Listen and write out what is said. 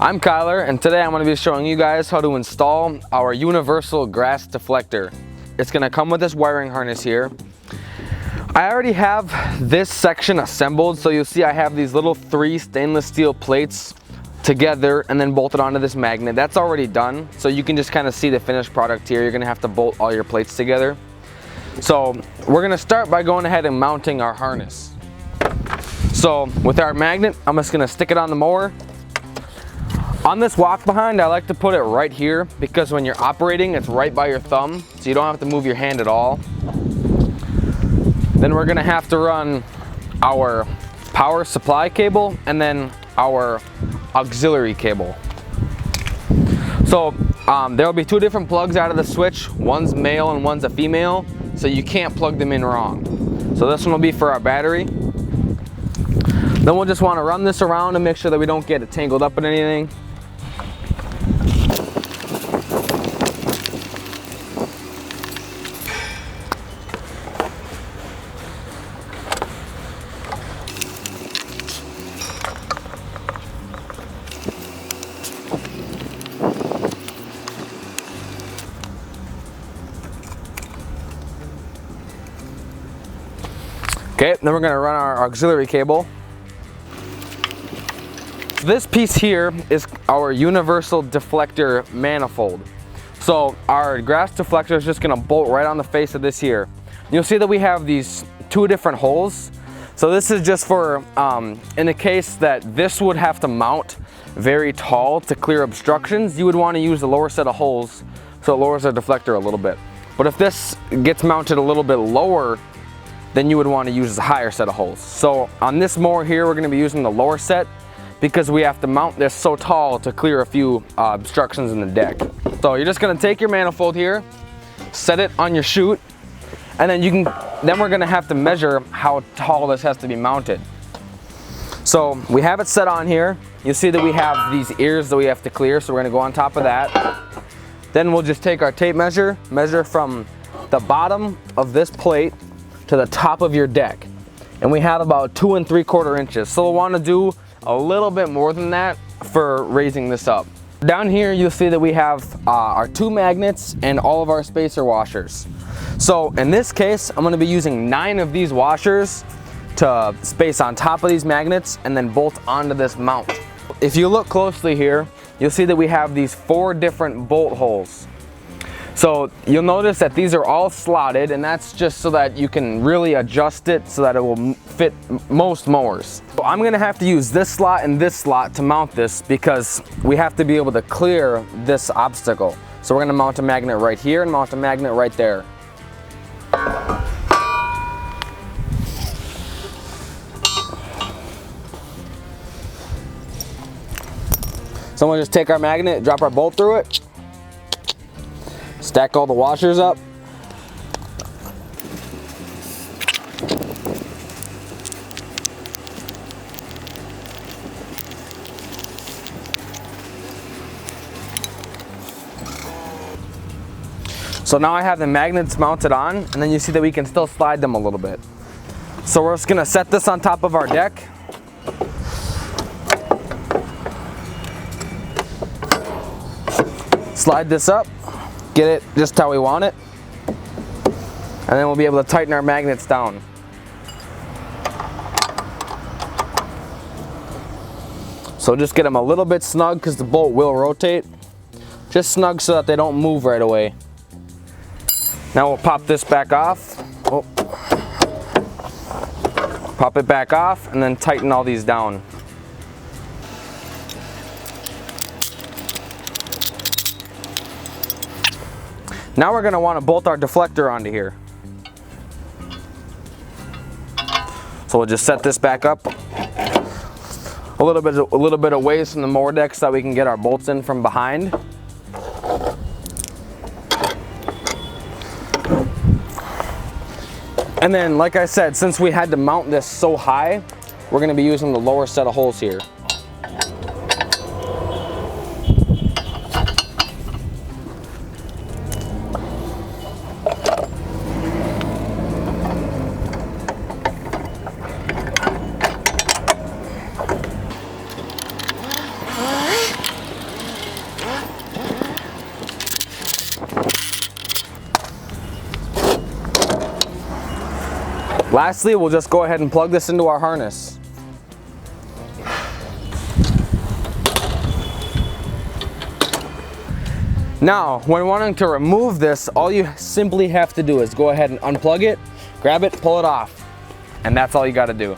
I'm Kyler, and today I'm going to be showing you guys how to install our universal grass deflector. It's going to come with this wiring harness here. I already have this section assembled, so you'll see I have these little 3 stainless steel plates together and then bolted onto this magnet. That's already done, so you can just kind of see the finished product here. You're going to have to bolt all your plates together. So we're going to start by going ahead and mounting our harness. So with our magnet, I'm just going to stick it on the mower. On this walk behind, I like to put it right here because when you're operating, it's right by your thumb, so you don't have to move your hand at all. Then we're going to have to run our power supply cable and then our auxiliary cable. So there will be 2 different plugs out of the switch. One's male and one's a female, so you can't plug them in wrong. So this one will be for our battery. Then we'll just want to run this around and make sure that we don't get it tangled up in anything. Okay, then we're going to run our auxiliary cable. This piece here is our universal deflector manifold. So our grass deflector is just going to bolt right on the face of this here. You'll see that we have these 2 different holes. So this is just for, in the case that this would have to mount very tall to clear obstructions, you would want to use the lower set of holes so it lowers the deflector a little bit. But if this gets mounted a little bit lower, then you would want to use a higher set of holes. So on this mower here, we're going to be using the lower set because we have to mount this so tall to clear a few obstructions in the deck. So you're just going to take your manifold here, set it on your chute, and then we're going to have to measure how tall this has to be mounted. So we have it set on here. You see that we have these ears that we have to clear, so we're going to go on top of that. Then we'll just take our tape measure from the bottom of this plate to the top of your deck, and we have about 2 3/4 inches. So we'll want to do a little bit more than that for raising this up. Down here you'll see that we have our 2 magnets and all of our spacer washers. So in this case, I'm going to be using 9 of these washers to space on top of these magnets and then bolt onto this mount. If you look closely here, you'll see that we have these 4 different bolt holes. So you'll notice that these are all slotted, and that's just so that you can really adjust it so that it will fit most mowers. So I'm gonna have to use this slot and this slot to mount this because we have to be able to clear this obstacle. So we're gonna mount a magnet right here and mount a magnet right there. So we'll just take our magnet, drop our bolt through it, stack all the washers up. So now I have the magnets mounted on, and then you see that we can still slide them a little bit. So we're just gonna set this on top of our deck. Slide this up. Get it just how we want it, and then we'll be able to tighten our magnets down. So just get them a little bit snug because the bolt will rotate. Just snug so that they don't move right away. Now we'll pop this back off. Oh. Pop it back off and then tighten all these down. Now we're going to want to bolt our deflector onto here. So we'll just set this back up a little bit away from the mower deck so that we can get our bolts in from behind. And then, like I said, since we had to mount this so high, we're going to be using the lower set of holes here. Lastly, we'll just go ahead and plug this into our harness. Now, when wanting to remove this, all you simply have to do is go ahead and unplug it, grab it, pull it off, and that's all you got to do.